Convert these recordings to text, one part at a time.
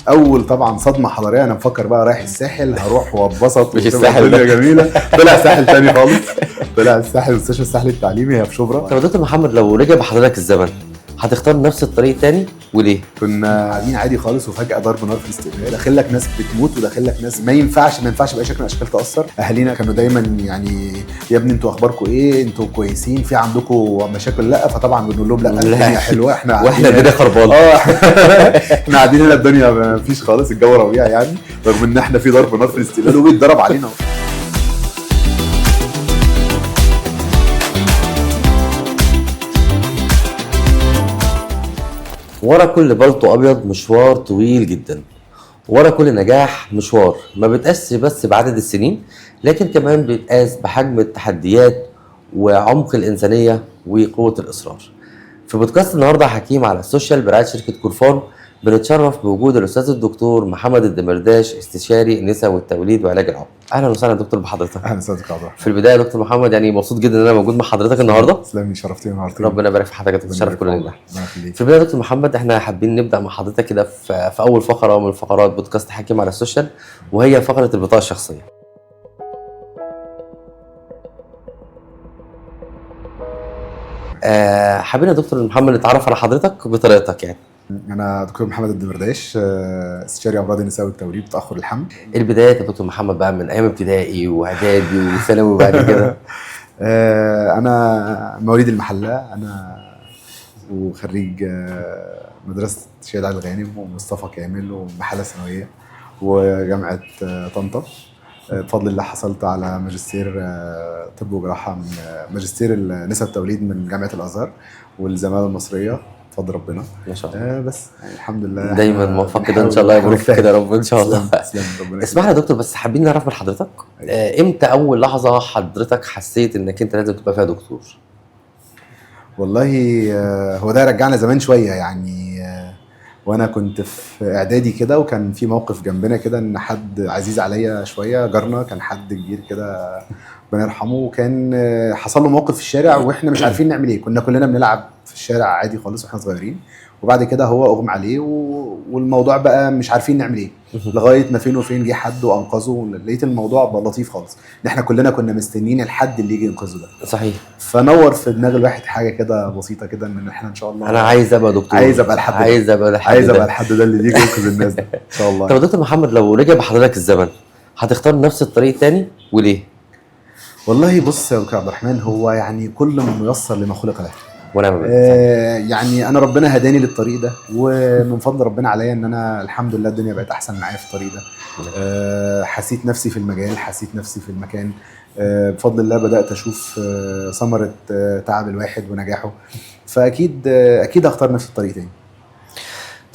اول طبعا صدمه حضاريه، انا مفكر بقى رايح الساحل هروح واتبسط مش الساحل ده ده. جميله، طلع ساحل تاني خالص. طلع الساحل مستشفى الساحل التعليمي هي في شبرا. طب يا دكتور محمد، لو رجع بحضرتك الزمن هتختار نفس الطريق تاني وليه؟ كنا قاعدين عادي خالص وفجاه ضرب نار في الاستقبال، داخل لك ناس بتموت وداخل لك ناس ما ينفعش باي شكل من الاشكال تاثر. اهالينا كانوا دايما يعني يا ابني انتوا اخباركم ايه، انتوا كويسين، في عندكم مشاكل؟ لا. فطبعا بنقول لهم لا الدنيا حلوه، احنا واحنا الدنيا خربانه. احنا قاعدين هنا الدنيا ما فيش خالص، الجو ربيع يعني، رغم ان احنا في ضرب نار في الاستقبال وبيتضرب علينا. ورا كل بلطو ابيض مشوار طويل جدا، ورا كل نجاح مشوار ما بيتقاس بس بعدد السنين، لكن كمان بيتقاس بحجم التحديات وعمق الانسانيه وقوه الاصرار. في بودكاست النهارده حكيم على السوشيال برعايه شركه كورفان، بنتشرف بوجود الاستاذ الدكتور محمد الدمرداش، استشاري النساء والتوليد وعلاج العقم. اهلا وسهلا دكتور بحضرتك. اهلا وسهلا يا عبد الرحمن. في البدايه يا دكتور محمد، يعني مبسوط جدا ان انا موجود مع حضرتك النهارده. تسلمني، شرفتني ونورتني. ربنا يبارك في حضرتك، تتشرف كلنا. الله يخليك. في البدايه يا دكتور محمد، احنا حابين نبدا مع حضرتك كده في اول فقره من فقرات بودكاست حكيم على السوشيال، وهي فقره البطاقه الشخصيه. حابين يا دكتور محمد نتعرف على حضرتك بطريقتك يعني. انا دكتور محمد الدمرداش، استشاري امراض النساء والتوليد وتاخر الحمل. البدايات يا دكتور محمد بقى من ايام ابتدائي واعدادي وثانوي وبعد كده. انا مواليد المحله، انا وخريج مدرسه شهيد علي الغانم ومصطفى كامل ومحله ثانويه وجامعه طنطا. بفضل الله حصلت على ماجستير طب وجراحه من ماجستير النساء والتوليد من جامعه الازهر والزماله المصريه بفضل ربنا ما شاء الله. بس يعني الحمد لله دايما موفق كده ان شاء الله، يبارك فيك كده يا رب ان شاء الله. تسلم ربنا. اسمح لي يا دكتور، بس حابين نعرف من حضرتك امتى اول لحظه حضرتك حسيت انك انت لازم تبقى فيها دكتور؟ والله هو ده رجعنا زمان شويه يعني. وانا كنت في اعدادي كده، وكان في موقف جنبنا كده ان حد عزيز عليا شويه، جارنا كان حد كبير كده ربنا يرحمه، وكان حصل له موقف في الشارع واحنا مش عارفين نعمل ايه. كنا كلنا بنلعب في الشارع عادي خالص واحنا صغيرين، وبعد كده هو اغمى عليه والموضوع بقى مش عارفين نعمل ايه، لغايه ما فين وفين جه حد وانقذه. لقيت الموضوع بقى لطيف خالص، ان احنا كلنا كنا مستنيين الحد اللي يجي ينقذه ده. صحيح. فنور في دماغ الواحد حاجه كده بسيطه كده، ان احنا ان شاء الله انا عايز ابقى دكتور، عايز ابقى الحد عايز ابقى الحد ده اللي يجي ينقذ الناس ده ان شاء الله. طب يا دكتور محمد، لو رجع بحضرتك الزمن هتختار نفس الطريق تاني وليه؟ والله بص يا دكتور عبد الرحمن، هو يعني كل ميسر لما خلق له. ونعم بالله. يعني انا ربنا هداني للطريق ده، ومن فضل ربنا عليا ان انا الحمد لله الدنيا بقت احسن معايا في الطريق ده. حسيت نفسي في المجال، حسيت نفسي في المكان. بفضل الله بدات اشوف ثمره تعب الواحد ونجاحه، فاكيد اكيد هختار نفس الطريق تاني.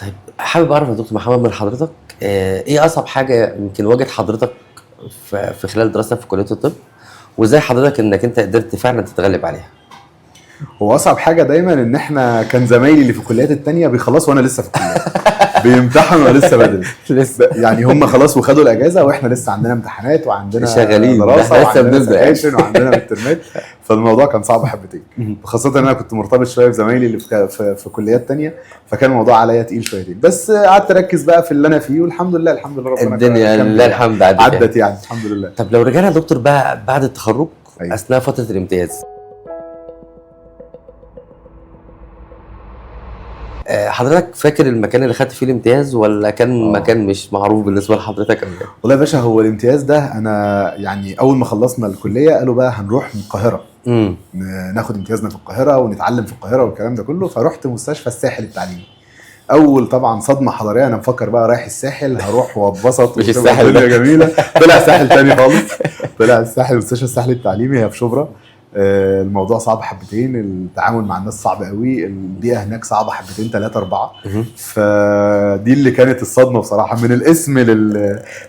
طيب حابب اعرف يا دكتور محمد من حضرتك ايه اصعب حاجه يمكن واجهت حضرتك في خلال دراستك في كليه الطب، وازاي حضرتك انك انت قدرت فعلا تتغلب عليها؟ هو اصعب حاجه دايما ان احنا كان زمايلي اللي في الكليات التانية بيخلصوا وانا لسه في الكليه بيمتحنوا وانا لسه بدرس لسه يعني هم خلاص وخدوا الاجازه، واحنا لسه عندنا امتحانات وعندنا شغالين دراسه وعندنا بنبدا سكاشن وعندنا الترمات. فالموضوع كان صعب حبتين، خاصه ان انا كنت مرتبط شويه بزمايلي اللي في كليات تانية، فكان الموضوع عليا تقيل شويتين. بس قعدت اركز بقى في اللي انا فيه، والحمد لله ربنا الدنيا لله الحمد عدت يعني الحمد لله. طب لو رجعنا يا دكتور بقى بعد التخرج، أيوة. اثناء فتره الامتياز، حضرتك فاكر المكان اللي خدت فيه الامتياز ولا كان مكان مش معروف بالنسبه لحضرتك؟ والله يا باشا، هو الامتياز ده انا يعني اول ما خلصنا الكليه قالوا بقى هنروح من القاهره ناخد امتيازنا في القاهره ونتعلم في القاهره والكلام ده كله. فرحت مستشفى الساحل التعليمي. اول طبعا صدمه حضاريه، انا مفكر بقى رايح الساحل هروح واتبسط مش الساحل ده جميله، طلع ساحل تاني خالص. طلع الساحل مستشفى الساحل التعليمي هي في شبرا. الموضوع صعب حبتين، التعامل مع الناس صعب قوي، البيئه هناك صعبه حبتين 3 4. فدي اللي كانت الصدمه بصراحه، من الاسم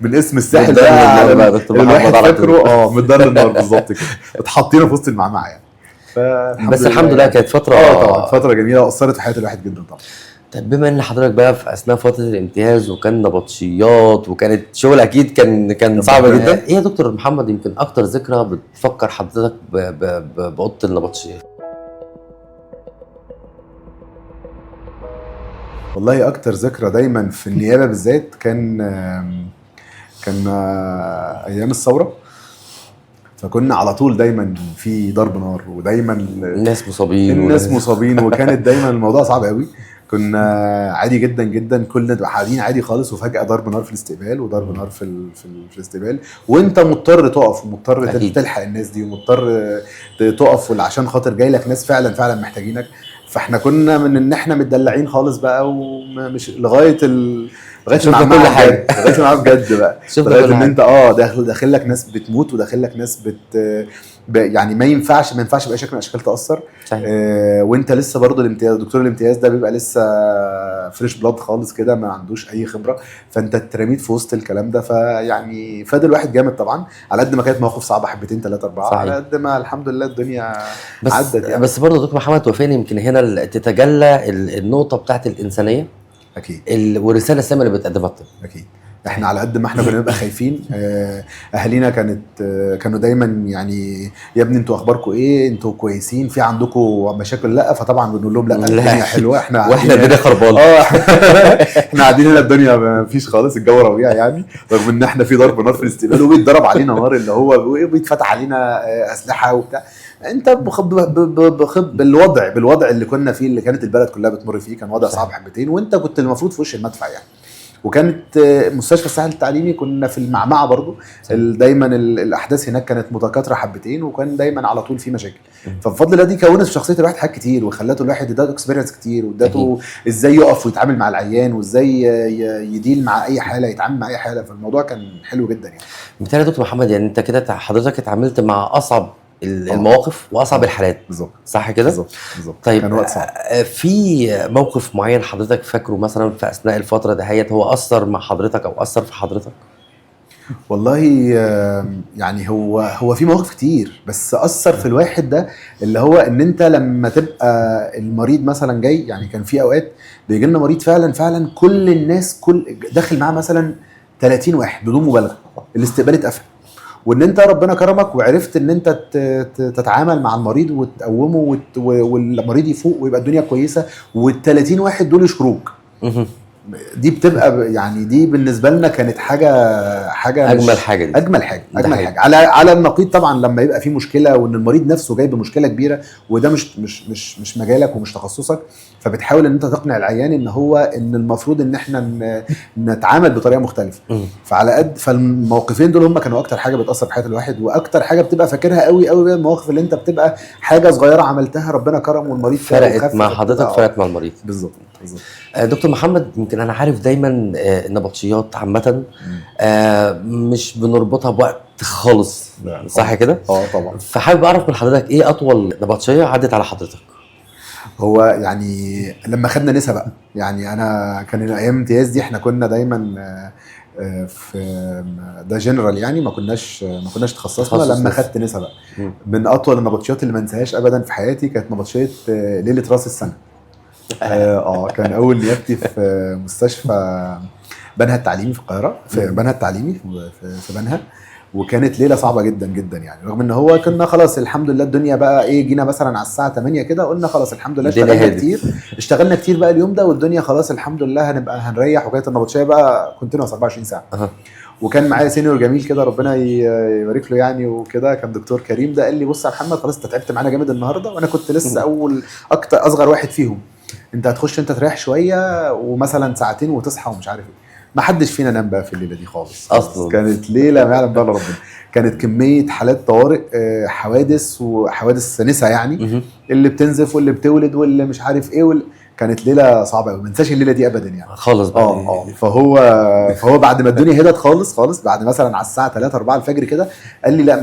من اسم الساحل ده الواحد فاكره من الدار للنار بالظبط كده، اتحطينا في وسط المعمعه يعني. بس الحمد لله كانت فتره طبعا فتره جميله واثرت في حياه الواحد جدا طبعا. طب بما ان حضرتك بقى في اثناء فتره الامتياز وكان نبطشيات وكانت شغل اكيد كان صعب جدا، ايه يا دكتور محمد يمكن اكتر ذكرى بتفكر حضرتك باوضه النبطشيات؟ والله اكتر ذكرى دايما في النيابه بالذات كان ايام الثوره. فكنا على طول دايما في ضرب نار، ودايما الناس مصابين الناس مصابين، وكانت دايما الموضوع صعب قوي. كنا عادي جدا جدا، كلنا نبقى قاعدين عادي خالص، وفجاه ضرب نار في الاستقبال وضرب نار في الاستقبال، وانت مضطر تقف ومضطر أكيد. تلحق الناس دي، ومضطر تقف عشان خاطر جاي لك ناس فعلا فعلا محتاجينك. فاحنا كنا من ان احنا متدلعين خالص بقى، ومش لغايه لغايه شفنا المعمعة كل حاجة. بجد، لغايه المعمعة بجد بقى. شفنا لغايه كل ان حاجة. انت داخل لك ناس بتموت، وداخل لك ناس يعني ما ينفعش باي شكل من الاشكال تاثر. صحيح. وانت لسه برضو الامتياز، دكتور الامتياز ده بيبقى لسه فريش بلاد خالص كده، ما عندوش اي خبره، فانت اترميت في وسط الكلام ده. فيعني فاد الواحد جامد طبعا، على قد ما كانت مواقف صعبه حبتين 3 4، صحيح. على قد ما الحمد لله الدنيا بس عدت يعني. بس برضه دكتور محمد توفيقي، يمكن هنا تتجلى النقطه بتاعت الانسانيه اكيد والرساله الساميه اللي بتقدمها الطب. اكيد. احنا على قد ما احنا كنا بنبقى خايفين، اهالينا كانوا دايما يعني يا ابني انتوا اخباركم ايه، انتوا كويسين، في عندكم مشاكل؟ لا. فطبعا بنقول لهم لا، الدنيا حلوه، احنا واحنا الدنيا خربانه. احنا قاعدين هنا الدنيا ما فيش خالص، الجو ربيع يعني، رغم ان احنا في ضرب نار في الاستقبال، وبيتضرب علينا نار، اللي هو بيتفتح علينا اسلحه وبتاع. انت بالوضع اللي كنا فيه، اللي كانت البلد كلها بتمر فيه، كان وضع صعب حبتين، وانت كنت المفروض في وش المدفع يعني. وكانت مستشفى الساحل التعليمي كنا في المعمعه برضو، دايما الاحداث هناك كانت متكاثره حبتين، وكان دايما على طول في مشاكل. فبفضل الله دي كونت في شخصيه الواحد حاجات كتير، وخلته الواحد اداته اكسبيرينس كتير، واداته ازاي يقف ويتعامل مع العيان، وازاي يديل مع اي حاله، يتعامل مع اي حاله. فالموضوع كان حلو جدا يعني. بالتالي يا دكتور محمد، يعني انت كده حضرتك اتعاملت مع اصعب المواقف واصعب الحالات، بالظبط صح كده؟ بالظبط. طيب، كان وقت صعب. في موقف معين حضرتك فاكره مثلا في اثناء الفتره دهيت هو اثر مع حضرتك او اثر في حضرتك؟ والله يعني هو في مواقف كتير، بس اثر في الواحد ده، اللي هو ان انت لما تبقى المريض مثلا جاي، يعني كان في اوقات بيجي لنا مريض فعلا كل الناس داخل معاه مثلا 30 واحد بدون مبالغه، الاستقبال اتقفل، وان انت ربنا كرمك وعرفت ان انت تتعامل مع المريض وتقومه والمريض يفوق ويبقى الدنيا كويسه، وال30 واحد دول يشكروك. دي بتبقى يعني دي بالنسبه لنا كانت حاجه اجمل حاجه دي. اجمل حاجه على النقيض طبعا، لما يبقى في مشكله وان المريض نفسه جاي بمشكله كبيره، وده مش مجالك ومش تخصصك، فبتحاول ان انت تقنع العيان ان المفروض ان احنا نتعامل بطريقه مختلفه. فالموقفين دول هم كانوا اكتر حاجه بتاثر في حياه الواحد، واكتر حاجه بتبقى فاكرها قوي قوي، المواقف اللي انت بتبقى حاجه صغيره عملتها ربنا كرم والمريض فرقت مع حضرتك، فرقت مع المريض. بالظبط. دكتور محمد، يمكن انا عارف دايما النبطشيات عامه مش بنربطها بوقت خالص، صح كده؟ طبعا. فحابب اعرف من حضرتك ايه اطول نبطشيه عدت على حضرتك؟ هو يعني لما خدنا نسا بقى، يعني انا كان ايام امتياز دي احنا كنا دايما في ده جنرال، يعني ما كناش تخصصنا. لما خدت نسا بقى، من اطول النبطشيات اللي ما انساهاش ابدا في حياتي، كانت نبطشيه ليله راس السنه. كان اول نيابتي في مستشفى بنها التعليمي في القاهره، في بنها التعليمي في بنها، وكانت ليله صعبه جدا جدا يعني، رغم ان هو كنا خلاص الحمد لله الدنيا بقى ايه، جينا مثلا على الساعه 8 كده، قلنا خلاص الحمد لله اشتغلنا كتير بقى اليوم ده، والدنيا خلاص الحمد لله هنبقى هنريح. وكانت النبطشيه بقى كونتينوس 24 ساعه. وكان معايا سينيور جميل كده ربنا يبارك له يعني، وكده كان دكتور كريم ده قال لي بص يا محمد، خلاص انت تعبت معانا جامد النهارده، وانا كنت لسه اكتر اصغر واحد فيهم، انت هتخش انت تريح شويه ومثلا ساعتين وتصحى ومش عارف ايه. ما حدش فينا نام بقى في الليله دي خالص اصلا. كانت ليله ما يعلم بها ربنا. كانت كميه حالات طوارئ، حوادث نسا يعني، اللي بتنزف واللي بتولد واللي مش عارف ايه كانت ليله صعبه قوي، ما انساش الليله دي ابدا يعني خالص بقى. فهو بعد ما الدنيا هدت خالص بعد مثلا على الساعه 3 4 الفجر كده، قال لي لا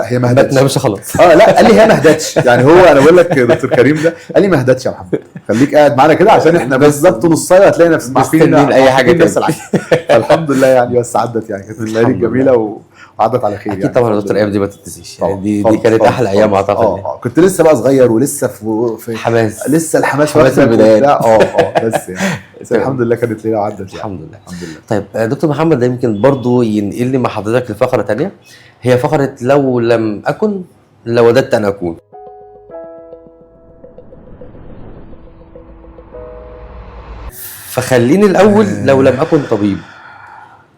هي ما هدتش. ما تنامش خلاص. لا قال لي هي ما هدتش يعني. هو انا بقول لك دكتور كريم ده قال لي ما هدتش يا محمد، خليك قاعد معانا كده عشان احنا بالظبط نص ساعه هتلاقي نفسك مستنيين اي حاجه تاني. فالحمد لله يعني، بس عدت يعني، كانت الليله جميله وعدت على خير. اكيد يعني طبعا يا دكتور، الايام دي ما تتنسيش يعني، دي كانت احلى ايام اعتقد. كنت لسه بقى صغير ولسه في حماس، لسه الحماس البدايات. بس يعني بس الحمد لله كانت ليله وعدت يعني. الحمد لله. طيب دكتور محمد، ده يمكن برضو ينقلني مع حضرتك لفقره ثانيه، هي فقره لو لم اكن لوددت ان اكون. فخليني الاول، لو لم اكن طبيب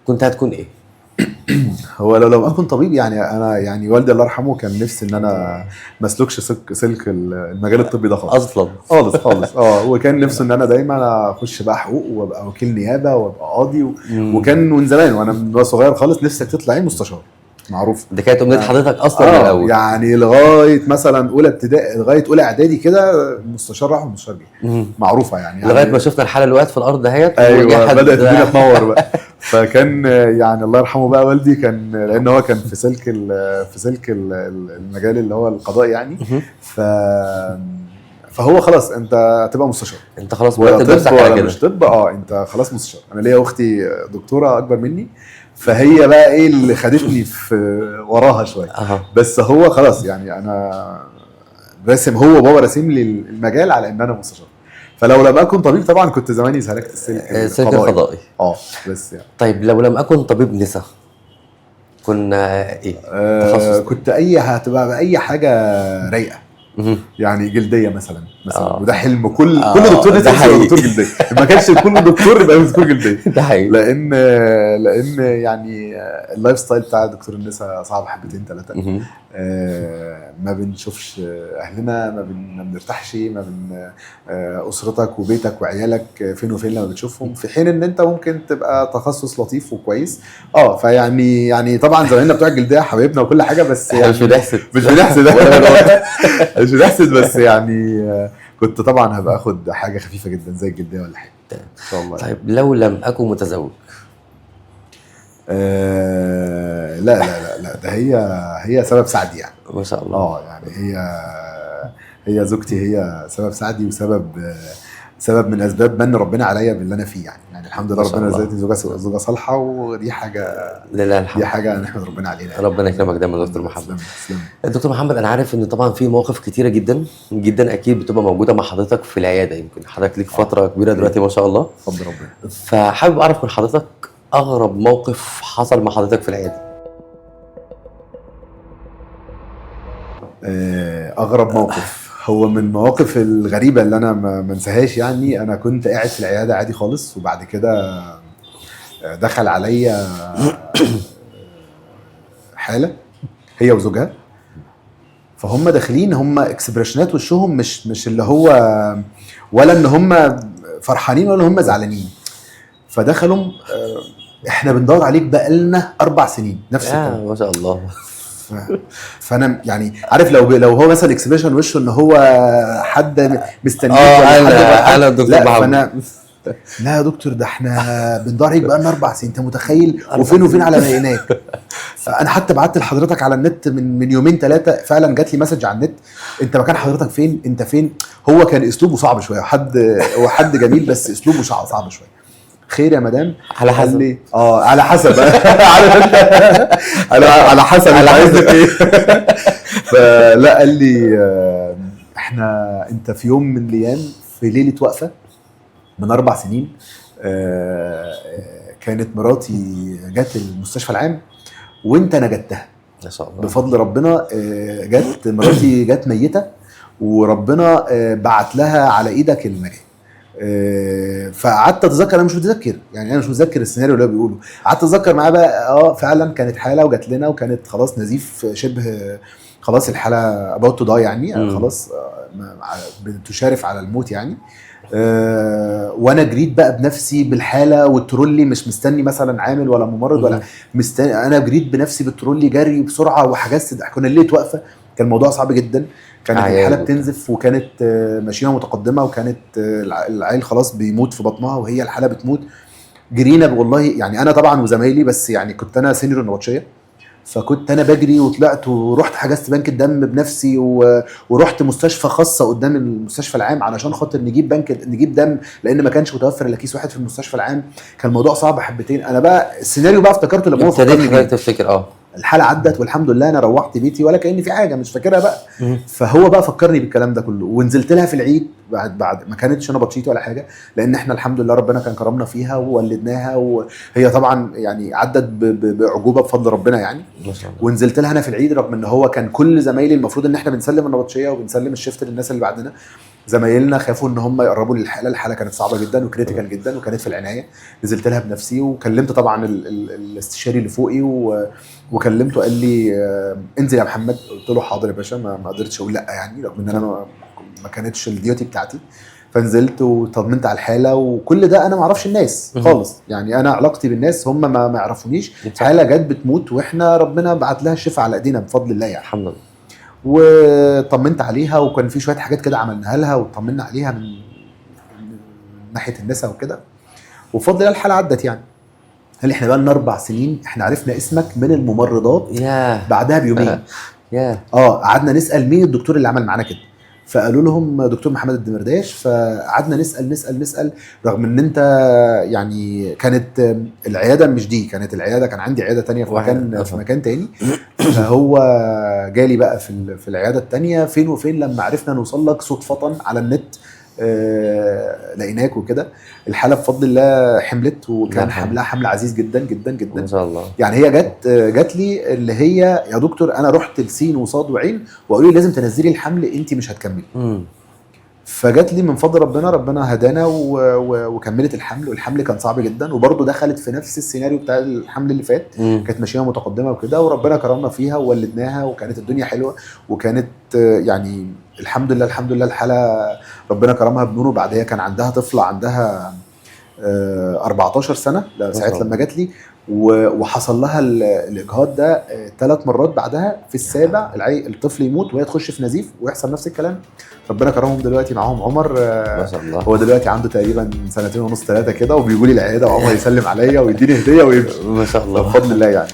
كنت هتكون ايه؟ هو لو لم اكن طبيب يعني انا يعني والدي الله يرحمه كان نفسي ان انا ما اسلكش سلك المجال الطبي ده خالص اصلا خالص. وكان نفسه ان انا دايما اخش بقى حقوق وابقى وكيل نيابه وابقى قاضي وكان من زمان وانا من صغير خالص نفسك تطلع ايه مستشار معروف. دي كانت امنيه حضرتك اصلا من الاول؟ يعني لغايه مثلا اولى ابتدائي لغايه اولى اعدادي كده مستشار راح ومستشار جه معروفه يعني لغايه ما شفنا الحاله اللي وقعت في الارض دهيت. ايوه بدات الدنيا تنور بقى. فكان يعني الله يرحمه بقى والدي كان لان هو كان في سلك المجال اللي هو القضاء يعني فهو خلاص انت هتبقى مستشار، انت خلاص ولا مرتب نفسك طب على ولا كده. مش طب انت خلاص مستشار. انا ليا اختي دكتوره اكبر مني فهي بقى ايه اللي خدتني في وراها شويه. بس هو خلاص يعني انا راسم، هو بابا راسم لي المجال على ان انا مستشار. فلو لم اكن طبيب طبعا كنت زماني سلكت السلك القضائي. بس يعني طيب لو لم اكن طبيب نسا كنا ايه تخصص؟ كنت هتبقى باي حاجه رايقه يعني جلديه مثلا وده حلم كل دكتور نسا يبقى دكتور جلديه. ما كانش كل دكتور يبقى دكتور جلديه. ده حقيقي. لان يعني اللايف ستايل بتاع دكتور النسا صعب حبتين ثلاثه. ما بنشوفش اهلنا، ما بنرتاحش، ما بن اسرتك وبيتك وعيالك فين وفين لما بتشوفهم، في حين ان انت ممكن تبقى تخصص لطيف وكويس. فيعني طبعا زمايلنا بتوع الجلديه حبايبنا وكل حاجه، بس يعني مش بنحسد مش بنحسد بس يعني كنت طبعا هبقى اخد حاجه خفيفه جدا زي الجلديه ولا حاجه ان شاء الله. طيب لو لم اكن متزوج؟ لا ده هي سبب سعدي يعني ما شاء الله. يعني هي زوجتي هي سبب سعدي سبب من اسباب من ربنا عليا باللي انا فيه يعني الحمد لله ربنا رزقني زوجه صالحه، ودي حاجه لله الحمد. دي حاجه نحمد ربنا علينا يعني. ربنا يكرمك دايما يا دكتور محمد. تسلم. دكتور محمد انا عارف ان طبعا في مواقف كتيره جدا جدا اكيد بتبقى موجوده مع حضرتك في العياده، يمكن حضرتك ليك فتره كبيره دلوقتي ما شاء الله. اتفضل ربنا. فحابب اعرف من حضرتك اغرب موقف حصل مع حضرتك في العياده. اغرب موقف هو من المواقف الغريبه اللي انا ما انساهاش يعني. انا كنت قاعد في العياده عادي خالص، وبعد كده دخل عليا حاله هي وزوجها، فهم داخلين هم اكسبريشنات وشهم مش اللي هو ولا ان هم فرحانين ولا هم زعلانين. فدخلوا احنا بندور عليك بقالنا 4 سنين نفس الكلام. ما شاء الله. فانا يعني عارف لو هو مثلا اكسبريشن وشه ان هو حد مستنيك انا دكتور محمد، لا يا دكتور ده احنا بندور عليك بقالنا 4 سنين، انت متخيل؟ وفين وفين على ما لقيناك. فانا حتى بعت لحضرتك على النت من يومين 3 فعلا جات لي مسج على النت، انت مكان حضرتك فين، انت فين. هو كان اسلوبه صعب شويه، هو حد جميل بس اسلوبه صعب شويه. خير يا مدام على حسب على حسب على حسب عايزك ايه. فلا قال لي انت في يوم من الايام في ليله وقفه من 4 سنين كانت مراتي جت المستشفى العام وانت نجدتها ما شاء الله بفضل ربنا. مراتي جت ميته وربنا بعت لها على ايدك النجاه. فقعدت اتذكر، انا مش متذكر السيناريو اللي هو بيقوله. قعدت اتذكر معاه بقى فعلا كانت حاله وجات لنا وكانت خلاص نزيف شبه خلاص الحاله اباوت تو داي يعني خلاص بتشارف على الموت يعني. وانا جريت بقى بنفسي بالحاله والترولي، مش مستني مثلا عامل ولا ممرض ولا مستني، انا جريت بنفسي بالترولي جري بسرعه وحجزت. كنا الليل واقفه، كان الموضوع صعب جدا، كانت الحاله بتنزف وكانت ماشيه متقدمه وكانت العيل خلاص بيموت في بطنها وهي الحاله بتموت. جرينا والله يعني انا طبعا وزمايلي، بس يعني كنت انا سينيور النبطشيه، فكنت انا بجري وطلعت ورحت حجزت بنك الدم بنفسي ورحت مستشفى خاصه قدام المستشفى العام علشان خاطر نجيب دم، لان ما كانش متوفر الا كيس واحد في المستشفى العام. كان الموضوع صعب حبتين. انا بقى السيناريو بقى افتكرته لما هو فكرني تفتكر الحاله عدت والحمد لله انا روحت بيتي ولا كاني في حاجه مش فاكرها بقى. فهو بقى فكرني بالكلام ده كله، ونزلت لها في العيد بعد ما كانتش انا بطشيتي ولا حاجه، لان احنا الحمد لله ربنا كان كرمنا فيها وولدناها، وهي طبعا يعني عدت بعجوبه بفضل ربنا يعني. ونزلت لها انا في العيد رغم ان هو كان كل زمايلي المفروض ان احنا بنسلم النبطشيه وبنسلم الشفت للناس اللي بعدنا، زمايلنا خافوا ان هم يقربوا للحاله. الحاله كانت صعبه جدا وكريتيكال جدا وكانت في العنايه. نزلت لها بنفسي وكلمت طبعا الاستشاري اللي فوقي وكلمته. قال لي انزل يا محمد. قلت له حاضر يا باشا. ما قدرتش اقول لا يعني، رغم ان انا ما كانتش الديوتي بتاعتي. فنزلت وطمنت على الحاله، وكل ده انا ما اعرفش الناس خالص يعني. انا علاقتي بالناس هم ما يعرفونيش. حاله جت بتموت واحنا ربنا بعت لها الشفاء على ايدينا بفضل الله يعني. الحمد لله. وطمنت عليها، وكان في شويه حاجات كده عملناها لها وطمنا عليها من ناحيه النساء وكده، وبفضل الله الحاله عدت يعني. قال لي احنا بقى لنا 4 سنين احنا عرفنا اسمك من الممرضات بعدها بيومين. قعدنا نسال مين الدكتور اللي عمل معانا كده، فقالوا لهم دكتور محمد الدمرداش. فقعدنا نسال رغم ان انت يعني كانت العياده مش دي، كانت العياده كان عندي عياده تانية في مكان تاني. فهو جالي بقى في العياده التانية فين وفين لما عرفنا نوصل لك صدفه على النت. لقيناك وكده. الحاله بفضل الله حملت، وكان حملها حمل عزيز جدا جدا جدا ما شاء الله. يعني هي جت لي اللي هي يا دكتور انا رحت لسين وصاد وعين وقالوا لي لازم تنزلي الحمل انت مش هتكملي. فجت لي من فضل ربنا هدانا وكملت الحمل. والحمل كان صعب جدا، وبرضه دخلت في نفس السيناريو بتاع الحمل اللي فات. كانت ماشيه متقدمه وكده، وربنا كرمنا فيها وولدناها، وكانت الدنيا حلوه. وكانت يعني الحمد لله الحاله ربنا كرمها بنور. بعدها كان عندها طفله عندها 14 سنه ساعه لما جت لي، وحصل لها الاجهاض ده 3 مرات. بعدها في السابع الطفل يموت وهي تخش في نزيف ويحصل نفس الكلام. ربنا كرمهم دلوقتي معاهم عمر. ما شاء الله. هو دلوقتي عنده تقريبا 2.5 3 كده، وبيجوا لي العياده وعمر يسلم عليا ويديني هديه ويمشي. ما شاء الله بفضل الله يعني.